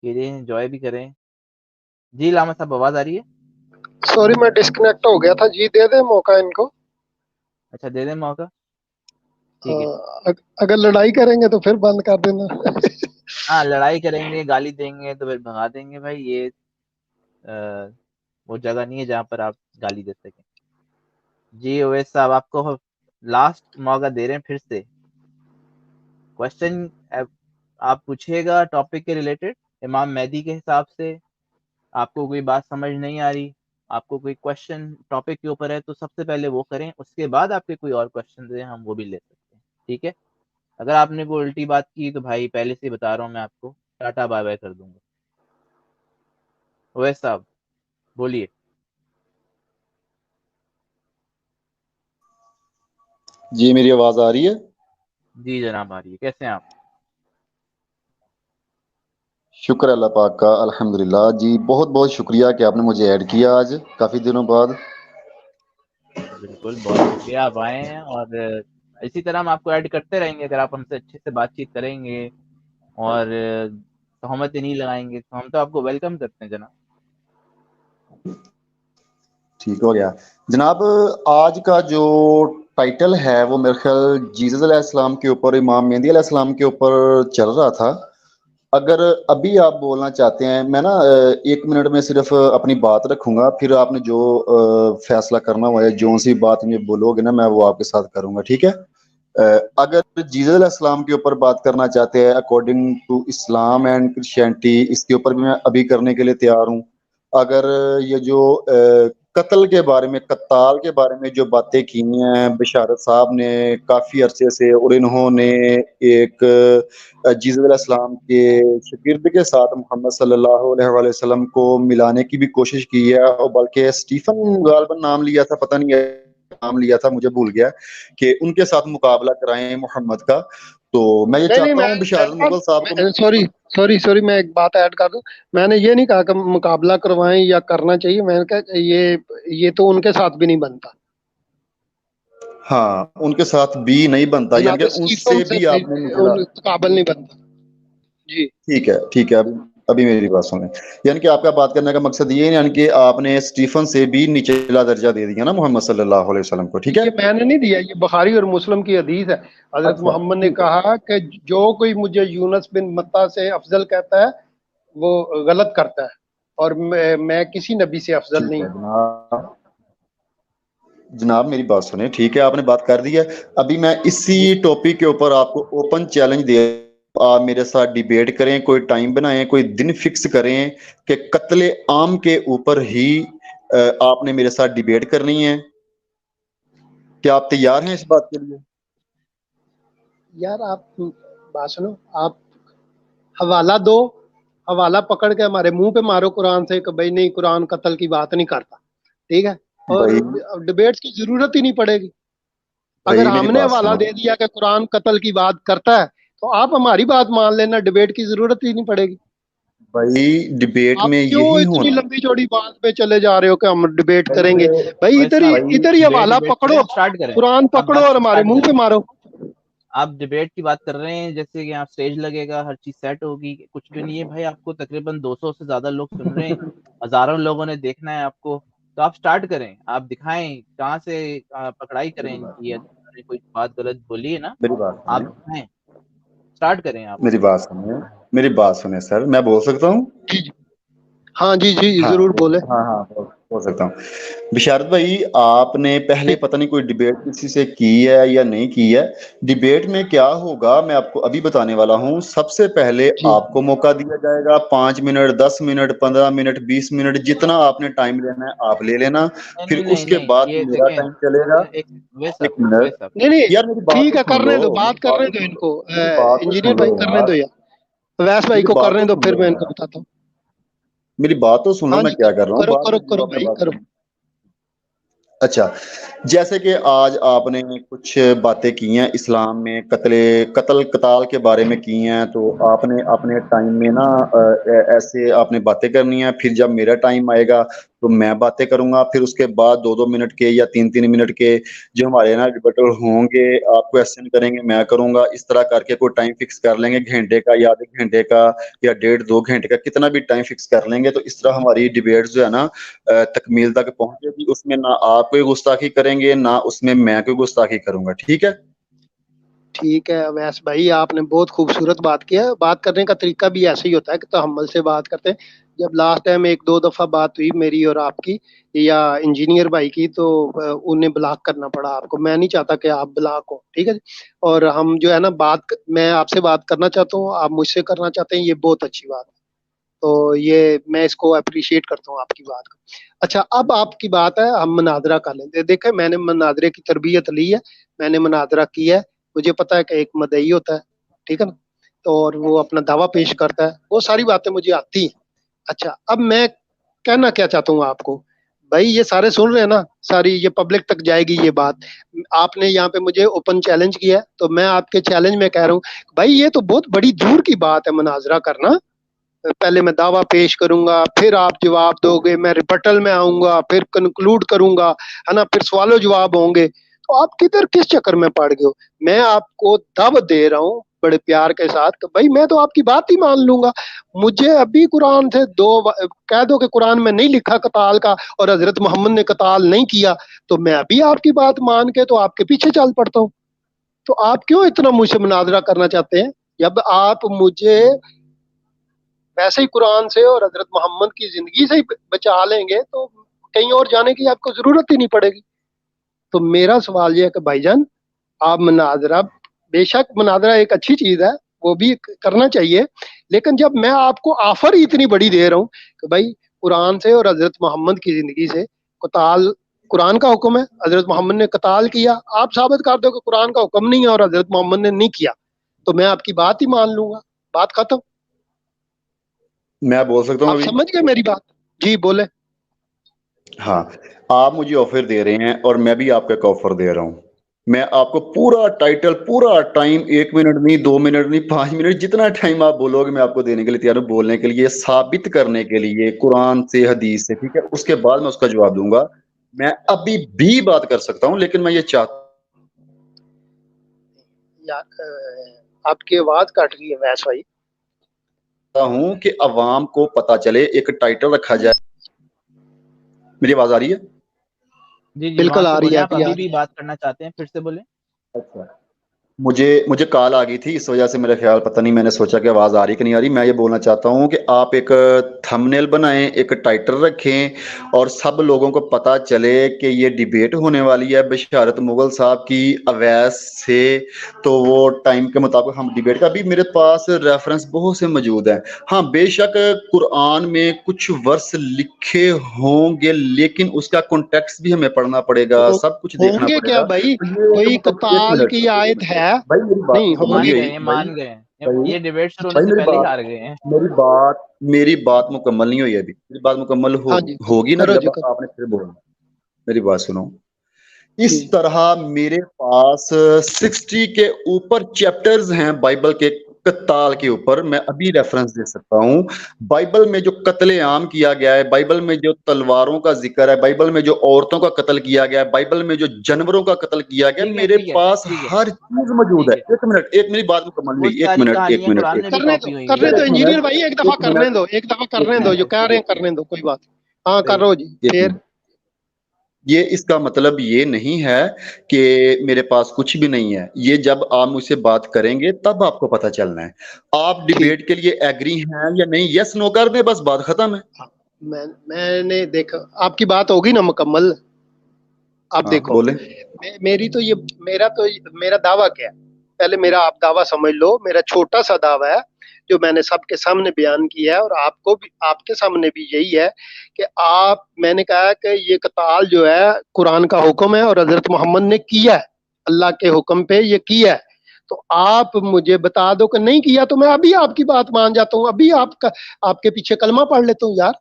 کیجیے انجوائے بھی کریں. جی علامہ صاحب آواز آ رہی ہے؟ سوری میں ڈسکنیکٹ ہو گیا تھا جی. دے دیں موقع ان کو. اچھا دے دیں موقع. ٹھیک ہے. اگر لڑائی کریں گے تو پھر بند کر دینا. ہاں لڑائی کریں گے گالی دیں گے تو پھر بھگا دیں گے بھائی. یہ وہ جگہ نہیں ہے جہاں پر آپ گالی دے سکیں. جی اویس صاحب آپ کو لاسٹ موقع دے رہے ہیں پھر سے. کوشچن آپ پوچھیے گا ٹاپک کے ریلیٹڈ امام مہدی کے حساب سے. آپ کو کوئی بات سمجھ نہیں آ رہی, آپ کو کوئی کوشچن ٹاپک کے اوپر ہے تو سب سے پہلے وہ کریں, اس کے بعد آپ کے کوئی اور کوشچن ہیں ہم وہ بھی لے سکتے ہیں. ٹھیک ہے. اگر آپ نے کوئی الٹی بات کی تو بھائی پہلے سے بتا رہا ہوں میں آپ کو ٹاٹا بائے بائے کر دوں گا. اویس صاحب بولیے. جی میری آواز آ رہی ہے؟ جی جناب آ رہی ہے. کیسے ہیں آپ؟ شکر اللہ پاک کا الحمدللہ. جی بہت بہت شکریہ کہ آپ نے مجھے ایڈ کیا آج کافی دنوں بعد. بالکل بہت شکریہ آپ آئے ہیں, اور اسی طرح ہم آپ کو ایڈ کرتے رہیں گے. اگر آپ ہم سے اچھے سے بات چیت کریں گے اور تہمتیں نہیں لگائیں گے تو ہم تو آپ کو ویلکم کرتے ہیں جناب. ٹھیک ہو گیا جناب. آج کا جو ٹائٹل ہے وہ میرے خیال جیزس علیہ السلام کے اوپر, امام مہدی علیہ السلام کے اوپر چل رہا تھا. اگر ابھی آپ بولنا چاہتے ہیں, میں نا 1 منٹ میں صرف اپنی بات رکھوں گا, پھر آپ نے جو فیصلہ کرنا ہوا ہے جو سی بات میں بولو گے نا میں وہ آپ کے ساتھ کروں گا. ٹھیک ہے. اگر جیزس علیہ السلام کے اوپر بات کرنا چاہتے ہیں according to Islam and Christianity, اس کے اوپر بھی میں ابھی کرنے کے لیے تیار ہوں. اگر یہ جو قتل کے بارے میں, قتال کے بارے میں جو باتیں کی ہیں بشارت صاحب نے کافی عرصے سے, اور انہوں نے ایک جیزس علیہ السلام کے شاگرد کے ساتھ محمد صلی اللہ علیہ وآلہ وسلم کو ملانے کی بھی کوشش کی ہے, اور بلکہ اسٹیفن غالباً نام لیا تھا, پتہ نہیں نام لیا تھا مجھے بھول گیا, کہ ان کے ساتھ مقابلہ کرائیں محمد کا. تو میں یہ چاہتا ہوں بشارت مغل صاحب کو. سوری میں ایک بات ایڈ کر دوں. میں نے یہ نہیں کہا کہ مقابلہ کروائیں یا کرنا چاہیے, میں نے کہا یہ تو ان کے ساتھ بھی نہیں بنتا. ہاں ان کے ساتھ بھی نہیں بنتا, یعنی جناب کہ اس سے بھی آپ نے نکلا. قابل نہیں بنتا. جی ٹھیک ہے. ابھی میری بات سنیں. یعنی کہ آپ کا بات کرنے کا مقصد یہ ہے یعنی کہ آپ نے اسٹیفن سے بھی نچلا درجہ دے دیا نا محمد صلی اللہ علیہ وسلم کو. ٹھیک ہے. یہ میں نے نہیں دیا, یہ بخاری اور مسلم کی حدیث ہے. حضرت اچھا محمد نے کہا کہ جو کوئی مجھے یونس بن متا سے افضل کہتا ہے وہ غلط کرتا ہے, اور میں کسی نبی سے افضل ٹھیک نہیں. ہے جناب میری بات سنیں. ٹھیک ہے آپ نے بات کر دی ہے. ابھی میں اسی ٹاپک کے اوپر آپ کو اوپن چیلنج دے, آپ میرے ساتھ ڈیبیٹ کریں, کوئی ٹائم بنائیں, کوئی دن فکس کریں کہ قتل عام کے اوپر ہی آپ نے میرے ساتھ ڈیبیٹ کرنی ہے. کیا آپ تیار ہیں اس بات کے لیے؟ یار آپ بات سنو, آپ حوالہ دو, حوالہ پکڑ کے ہمارے منہ پہ مارو قرآن سے کہ بھائی نہیں قرآن قتل کی بات نہیں کرتا. ٹھیک ہے. اور بھائی ڈبیٹس کی ضرورت ہی نہیں پڑے گی. اگر بھائی میری ہم نے بات حوالہ سنو. دے دیا کہ قرآن قتل کی بات کرتا ہے تو آپ ہماری بات مان لینا, ڈبیٹ کی ضرورت ہی نہیں پڑے گی. بھائی ڈبیٹ آپ میں کیوں یہی اتنی ہونا. لمبی چوڑی بات پہ چلے جا رہے ہو کہ ہم ڈبیٹ کریں گے؟ بھائی اویس صاحب ادھر ہی ڈبیٹ حوالہ کریں, پکڑو, آپ اسٹارٹ کریں. قرآن آپ پکڑو بات اور ہمارے اسٹارٹ منہ کریں. پہ مارو. آپ ڈبیٹ کی بات کر رہے ہیں جیسے کہ یہاں اسٹیج لگے گا, ہر چیز سیٹ ہوگی. کچھ بھی نہیں ہے بھائی. آپ کو تقریباً 200 سے زیادہ لوگ سن رہے ہیں, ہزاروں لوگوں نے دیکھنا ہے آپ کو. تو آپ اسٹارٹ کریں, آپ دکھائیں کہاں سے پکڑائی کریں ان کی. کوئی بات غلط بولی ہے نا, میری بات آپ سنیں. دکھائیں, اسٹارٹ کریں آپ. میری بات سنیں سر, میں بول سکتا ہوں؟ ہاں جی ہاں ضرور بولے. ہاں بول سکتا ہوں. بشارت بھائی آپ نے پہلے پتہ نہیں کوئی ڈیبیٹ کسی سے کی ہے یا نہیں کی ہے. ڈیبیٹ میں کیا ہوگا میں آپ کو ابھی بتانے والا ہوں. سب سے پہلے جی آپ کو موقع دیا جائے گا 5 منٹ, 10 منٹ, 15 منٹ, 20 منٹ, جتنا آپ نے ٹائم لینا ہے آپ لے لینا. پھر اس کے نہیں بعد یہ میرا دیکھیں, ٹائم چلے گا. ویس صاحب, 1 منٹ. نہیں یار میری بات ٹھیک تو ہے, سن کرنے لو. دو, بات بات کرنے تو دو سن ان لو. کو. میری بات تو انجینئر سن بھائی لو کرنے یار. دو یار, ویس بھائی میری کو بات کرنے تو دو, سن پھر لو میں ان کو یار. بتاتا ہوں. میری بات تو سن لو, ہاں میں جی کیا کر رہا ہوں. کرو بعد کرو میں کرو آپ نے بھائی بات کرو. کرنی. اچھا, جیسے کہ آج آپ نے کچھ باتیں کی ہیں اسلام میں قتل قتال کے بارے میں کی ہیں, تو آپ نے اپنے ٹائم میں نا ایسے آپ نے باتیں کرنی ہیں. پھر جب میرا ٹائم آئے گا تو میں باتیں کروں گا, پھر اس کے بعد 2-2 منٹ کے یا 3-3 منٹ کے جو ہمارے نا ریبٹل ہوں گے آپ کویسچن کریں گے, میں کروں گا. اس طرح کر کے کوئی ٹائم فکس کر لیں گے, گھنٹے کا یا آدھے گھنٹے کا یا 1.5-2 گھنٹے کا, کتنا بھی ٹائم فکس کر لیں گے. تو اس طرح ہماری ڈیبیٹ جو ہے نا تکمیل تک پہنچے گی. اس میں نہ آپ کوئی گستاخی کریں گے نہ اس میں کوئی گستاخی کروں گا. ٹھیک ہے؟ ٹھیک ہے اویس بھائی, آپ نے بہت خوبصورت بات کیا. بات کرنے کا طریقہ بھی ایسا ہی ہوتا ہے کہ تحمل سے بات کرتے ہیں. جب لاسٹ ٹائم 1-2 دفعہ بات ہوئی میری اور آپ کی یا انجینئر بھائی کی, تو انہیں بلاک کرنا پڑا آپ کو. میں نہیں چاہتا کہ آپ بلاک ہو, ٹھیک ہے جی. اور ہم جو ہے نا میں آپ سے بات کرنا چاہتا ہوں, آپ مجھ سے کرنا چاہتے ہیں, یہ بہت اچھی بات ہے. تو یہ میں اس کو اپریشیٹ کرتا ہوں آپ کی بات کو. اچھا, اب آپ کی بات ہے ہم مناظرہ کر لیں. دیکھیں میں نے مناظرے کی تربیت لی ہے, میں نے مناظرہ کیا ہے. مجھے پتا ہے کہ ایک مدعی ہوتا ہے, ٹھیک ہے نا, تو اور وہ اپنا دعویٰ پیش کرتا ہے, وہ ساری باتیں مجھے آتی ہیں. اچھا, اب میں کہنا کیا چاہتا ہوں آپ کو, بھائی یہ سارے سن رہے ہیں نا, ساری یہ پبلک تک جائے گی یہ بات. آپ نے یہاں پہ مجھے اوپن چیلنج کیا ہے, تو میں آپ کے چیلنج میں کہہ رہا ہوں بھائی یہ تو بہت بڑی دور کی بات ہے مناظرہ کرنا. پہلے میں دعویٰ پیش کروں گا, پھر آپ جواب دو گے, میں ریبٹل میں آؤں گا, پھر کنکلوڈ کروں گا, ہے نا, پھر سوال و جواب ہوں گے. تو آپ کدھر کس چکر میں پڑ گئے ہو؟ میں آپ کو دعوت دے رہا ہوں بڑے پیار کے ساتھ کہ بھائی میں تو آپ کی بات ہی مان لوں گا. مجھے ابھی قرآن سے کہہ دو کہ قرآن میں نہیں لکھا قتال کا اور حضرت محمد نے قتال نہیں کیا, تو میں ابھی آپ کی بات مان کے تو آپ کے پیچھے چل پڑتا ہوں. تو آپ کیوں اتنا مجھ سے مناظرہ کرنا چاہتے ہیں؟ جب آپ مجھے ویسے ہی قرآن سے اور حضرت محمد کی زندگی سے ہی بچا لیں گے تو کہیں اور جانے کی آپ کو ضرورت ہی نہیں پڑے گی. تو میرا سوال یہ ہے کہ بھائی جان آپ مناظرہ, بے شک مناظرہ ایک اچھی چیز ہے, وہ بھی کرنا چاہیے, لیکن جب میں آپ کو آفر ہی اتنی بڑی دے رہا ہوں کہ بھائی قرآن سے اور حضرت محمد کی زندگی سے قتال, قرآن کا حکم ہے, حضرت محمد نے قتال کیا, آپ ثابت کر دو کہ قرآن کا حکم نہیں ہے اور حضرت محمد نے نہیں کیا, تو میں آپ کی بات ہی مان لوں گا, بات ختم. میں بول سکتا ہوں آپ ابھی؟ سمجھ گئے میری بات؟ جی بولے. ہاں, آپ مجھے آفر دے رہے ہیں اور میں بھی آپ کا ایک آفر دے رہا ہوں. میں آپ کو پورا ٹائٹل, پورا ٹائم, 1 منٹ نہیں, 2 منٹ نہیں, 5 منٹ, جتنا ٹائم آپ بولو گے میں آپ کو دینے کے لیے تیار ہوں, بولنے کے لیے, ثابت کرنے کے لیے قرآن سے, حدیث سے. ٹھیک ہے, اس کے بعد میں اس کا جواب دوں گا. میں ابھی بھی بات کر سکتا ہوں, لیکن میں یہ چاہتا آپ کی آواز کٹ رہی ہے ویس بھائی. ہوں کہ عوام کو پتا چلے, ایک ٹائٹل رکھا جائے. میری آواز آ رہی ہے؟ جی جی, وہاں بالکل سے آ رہی بولیں. ہے, آپ ابھی آ ابھی رہی بھی ہے. بات کرنا چاہتے ہیں, پھر سے بولیں. اچھا, مجھے کال آ گئی تھی, اس وجہ سے میرا خیال پتہ نہیں, میں نے سوچا کہ آواز آ رہی کہ نہیں آ رہی. میں یہ بولنا چاہتا ہوں کہ آپ ایک تھمبنیل بنائیں, ایک ٹائٹل رکھیں, اور سب لوگوں کو پتا چلے کہ یہ ڈیبیٹ ہونے والی ہے بشارت مغل صاحب کی اویس سے. تو وہ ٹائم کے مطابق ہم ڈیبیٹ کا, بھی میرے پاس ریفرنس بہت سے موجود ہیں. ہاں بے شک قرآن میں کچھ ورس لکھے ہوں گے, لیکن اس کا کانٹیکسٹ بھی ہمیں پڑھنا پڑے گا, سب کچھ ہوں دیکھنا گے پڑے کیا گا. بھائی؟ تو یہ کوئی ایک قتال منٹ کی آیت ہے؟ بھائی, میری بات نہیں ہوں مکمل گے. نہیں ہوئی یہ بھائی. مان گئے. بھائی یہ ڈیبیٹ شروع ہونے بھائی سے میری پہلے ہی بات, ہار گئے ہیں. میری بات مکمل نہیں ہوئی ابھی. میری بات مکمل ہاں جی ہوگی نا کرو جب جی کرو. آپ نے پھر بولنا. میری بات سنو. اس جی طرح میرے پاس 60 کے اوپر چیپٹرز ہیں بائبل کے قتال کے اوپر. میں ابھی ریفرنس دے سکتا ہوں. بائبل میں جو قتل عام کیا گیا ہے, بائبل میں جو تلواروں کا ذکر ہے, بائبل میں جو عورتوں کا قتل کیا گیا ہے, بائبل میں جو جانوروں کا قتل کیا گیا, ٹھیک ہے, میرے ٹھیک ہے, پاس ٹھیک ہے, ہر چیز موجود ٹھیک ہے. ہے. ایک منٹ, ایک میری بات مکمل وہ نہیں, ایک ساری منٹ, ایک کہانیاں منٹ, قرآن ایک میں بھی کرنے کاپی دو ہوئی ہیں. کرنے دو ایک انجینئر منٹ, بھائی, ایک دفعہ ایک کرنے منٹ, دو, ایک دفعہ ایک کرنے دو, منٹ, جو کہہ رہے ہیں کرنے دو, کوئی بات. ہاں ایک کرو جی. ایک پھر منٹ. یہ اس کا مطلب یہ نہیں ہے کہ میرے پاس کچھ بھی نہیں ہے. یہ جب آپ مجھ سے بات کریں گے تب آپ کو پتہ چلنا ہے. آپ ٹھیک. ڈیبیٹ کے لیے ایگری ہیں یا نہیں, یس نو کر دیں, بس بات ختم ہے. میں نے دیکھا آپ کی بات ہوگی نا مکمل. آپ ہاں دیکھو بولیں. میرا دعویٰ کیا ہے, پہلے میرا آپ دعویٰ سمجھ لو. میرا چھوٹا سا دعویٰ ہے جو میں نے سب کے سامنے بیان کیا ہے, اور آپ کو بھی, آپ کے سامنے بھی یہی ہے کہ میں نے کہا کہ یہ قتال جو ہے قرآن کا حکم ہے اور حضرت محمد نے کیا ہے, اللہ کے حکم پہ یہ کیا ہے. تو آپ مجھے بتا دو کہ نہیں کیا, تو میں ابھی آپ کی بات مان جاتا ہوں, ابھی آپ کے پیچھے کلمہ پڑھ لیتا ہوں. یار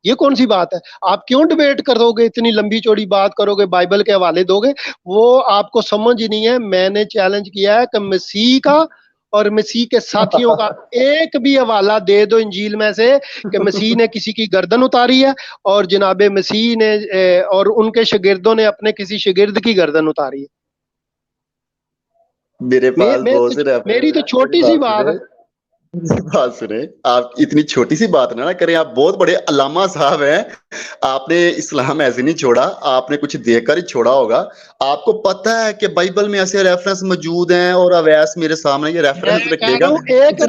یہ کون سی بات ہے؟ آپ کیوں ڈیبیٹ کرو گے, اتنی لمبی چوڑی بات کرو گے, بائبل کے حوالے دو گے, وہ آپ کو سمجھ نہیں ہے. میں نے چیلنج کیا ہے کہ مسیح کا اور مسیح کے ساتھیوں کا ایک بھی حوالہ دے دو انجیل میں سے کہ مسیح نے کسی کی گردن اتاری ہے اور جناب مسیح نے اور ان کے شاگردوں نے اپنے کسی شاگرد کی گردن اتاری ہے. میرے پاس بہت سے میری تو چھوٹی سی بات ہے. بات سنیں, آپ اتنی چھوٹی سی بات نہ کریں, آپ بہت بڑے علامہ صاحب ہیں, آپ نے اسلام ایسے نہیں چھوڑا, آپ نے کچھ دیکھ کر ہی چھوڑا ہوگا. آپ کو پتا ہے کہ بائبل میں ایسے ریفرنس موجود ہیں, اور اویس میرے سامنے یہ ریفرنس رکھے گا. ایک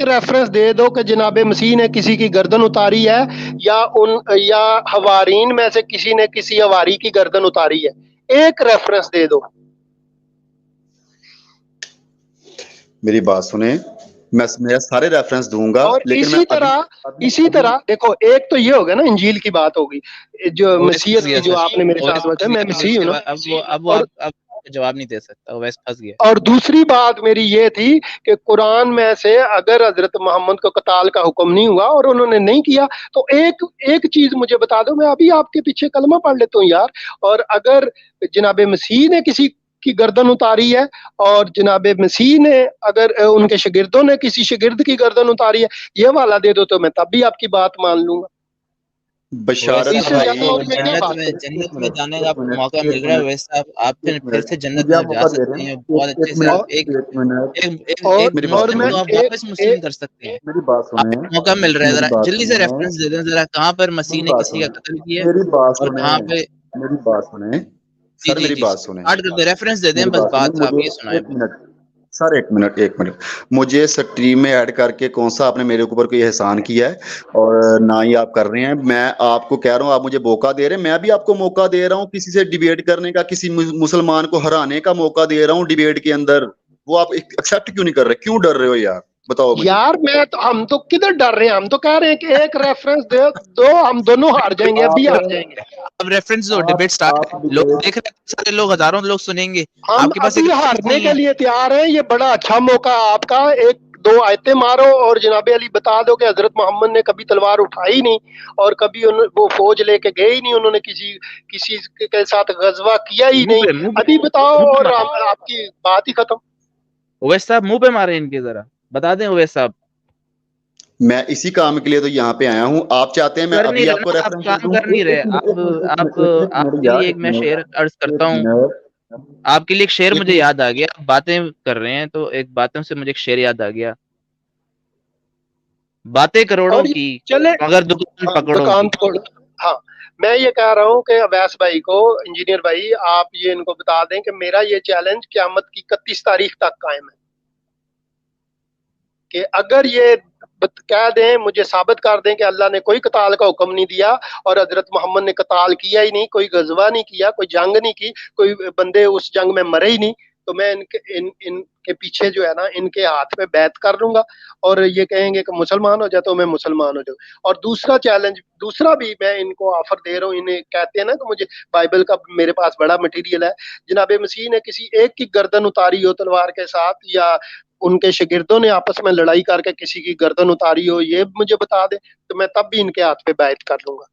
ریفرنس دے دو کہ جناب مسیح نے کسی کی گردن اتاری ہے یا حوارین میں سے کسی نے کسی حواری کی گردن اتاری ہے. ایک ریفرنس دے دو. میری بات سنیں, میں سارے ریفرنس دوں گا, اور لیکن اسی طرح دیکھو, ایک تو یہ ہوگا نا انجیل کی بات ہوگی جو مسیحیت کی, جو آپ نے میرے ساتھ بتایا, میں مسیحی ہوں نا, اب جواب نہیں دے سکتا, ویسے پھنس گیا. اور دوسری بات میری یہ تھی کہ قرآن میں سے اگر حضرت محمد کو قتال کا حکم نہیں ہوا اور انہوں نے نہیں کیا تو ایک چیز مجھے بتا دو, میں ابھی آپ کے پیچھے کلمہ پڑھ لیتا ہوں یار. اور اگر جناب مسیح نے کسی کی گردن اتاری ہے اور جناب مسیح نے اگر ان کے شاگردوں نے کسی شاگرد کی گردن اتاری ہے, یہ والا دے دو تو میں تب بھی آپ کی بات مان لوں گا. بشارت جنت میں جانے کا موقع مل رہا ہے, ویسے آپ پھر سے جنت میں جا سکتے ہیں بہت اچھے سے. آپ واپس مسلم کر سکتے ہیں, موقع مل رہا ہے. ذرا جلدی سے ریفرنس دے دیں ذرا, کہاں پر مسیح نے کسی کا قتل کیا اور کہاں پہ. میری بات سنیں سر, میری بات سنیں, ریفرنس دے دیں بس, بات آپ یہ سنائیں. سر ایک منٹ, مجھے سٹریم میں ایڈ کر کے کون سا آپ نے میرے اوپر کوئی احسان کیا ہے, اور نہ ہی آپ کر رہے ہیں. میں آپ کو کہہ رہا ہوں, آپ مجھے موقع دے رہے ہیں, میں بھی آپ کو موقع دے رہا ہوں کسی سے ڈیبیٹ کرنے کا, کسی مسلمان کو ہرانے کا موقع دے رہا ہوں ڈیبیٹ کے اندر. وہ آپ ایکسپٹ کیوں نہیں کر رہے, کیوں ڈر رہے ہو یار, بتاؤ مجھے. یار ہم تو کدھر ڈر رہے ہیں, ہم تو کہہ رہے ہیں کہ ایک ریفرنس دے دو, ہم دونوں ہار جائیں گے, ابھی ہار جائیں گے. اب ریفرنس دو, ڈیبیٹ سٹارٹ, لوگ دیکھ رہے ہیں, سارے لوگ, ہزاروں لوگ سنیں گے. ہم ابھی ہارنے کے لیے تیار ہیں, یہ بڑا اچھا موقع آپ کا. ایک دو آیتیں مارو اور جناب علی بتا دو کہ حضرت محمد نے کبھی تلوار اٹھائی نہیں اور کبھی وہ فوج لے کے گئے ہی نہیں, انہوں نے کسی کے ساتھ غزوہ کیا ہی نہیں. ابھی بتاؤ اور آپ کی بات ہی ختم. اویس صاحب منہ پہ مارے ان کے, ذرا بتا دیں اویس صاحب. میں اسی کام کے لیے تو یہاں پہ آیا ہوں. آپ چاہتے ہیں میں ابھی آپ کو ریفرنس کام کر نہیں رہے. آپ کے لیے ایک میں شعر عرض کرتا ہوں, آپ کے لیے ایک شعر مجھے یاد آ گیا. آپ باتیں کر رہے ہیں تو ایک باتوں سے مجھے ایک شعر یاد آ گیا. باتیں کروڑوں کی مگر دکان پکڑوں کی. ہاں, میں یہ کہہ رہا ہوں کہ اویس بھائی کو, انجینئر بھائی, آپ یہ ان کو بتا دیں کہ میرا یہ چیلنج قیامت کی 31 تاریخ تک قائم ہے کہ اگر یہ کہہ دیں, مجھے ثابت کر دیں کہ اللہ نے کوئی قتال کا حکم نہیں دیا اور حضرت محمد نے قتال کیا ہی نہیں, کوئی غزوہ نہیں کیا, کوئی جنگ نہیں کی, کوئی بندے اس جنگ میں مرے ہی نہیں, تو میں ان کے پیچھے جو ہے نا, ان کے ہاتھ پہ بیعت کر لوں گا. اور یہ کہیں گے کہ مسلمان ہو جائے تو میں مسلمان ہو جاؤں. اور دوسرا چیلنج, دوسرا بھی میں ان کو آفر دے رہا ہوں. انہیں کہتے ہیں نا کہ مجھے بائبل کا میرے پاس بڑا مٹیریل ہے. جناب مسیح نے کسی ایک کی گردن اتاری ہو تلوار کے ساتھ, یا ان کے شاگردوں نے آپس میں لڑائی کر کے کسی کی گردن اتاری ہو, یہ مجھے بتا دے, تو میں تب بھی ان کے ہاتھ پہ بیعت کر لوں گا.